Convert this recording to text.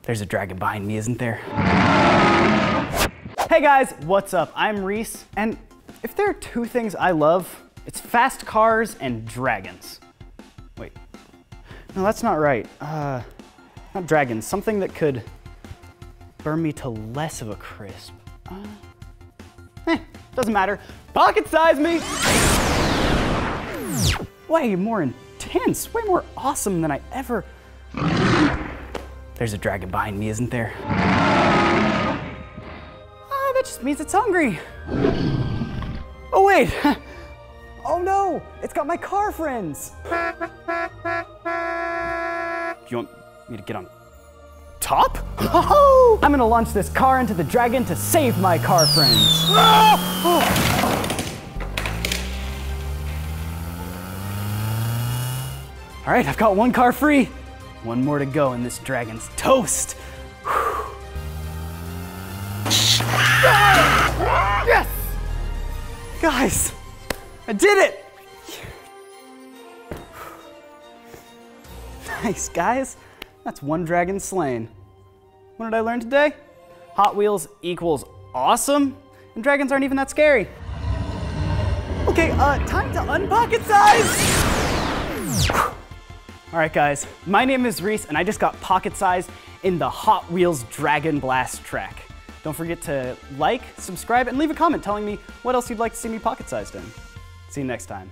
There's a dragon behind me, isn't there? Hey guys, what's up? I'm Reese, and if there are two things I love, it's fast cars and dragons. Wait, no, that's not right. Not dragons, something that could burn me to less of a crisp. Doesn't matter. Pocket size me! Way more intense, way more awesome than I ever... There's a dragon behind me, isn't there? That just means it's hungry. Oh wait, oh no, it's got my car friends. Do you want me to get on top? Oh, I'm gonna launch this car into the dragon to save my car friends. All right, I've got one car free. One more to go and this dragon's toast. Yes! Guys, I did it! Nice, guys. That's one dragon slain. What did I learn today? Hot Wheels equals awesome, and dragons aren't even that scary. Okay, time to unpocket size! All right, guys, my name is Reese, and I just got pocket sized in the Hot Wheels Dragon Blast track. Don't forget to like, subscribe, and leave a comment telling me what else you'd like to see me pocket sized in. See you next time.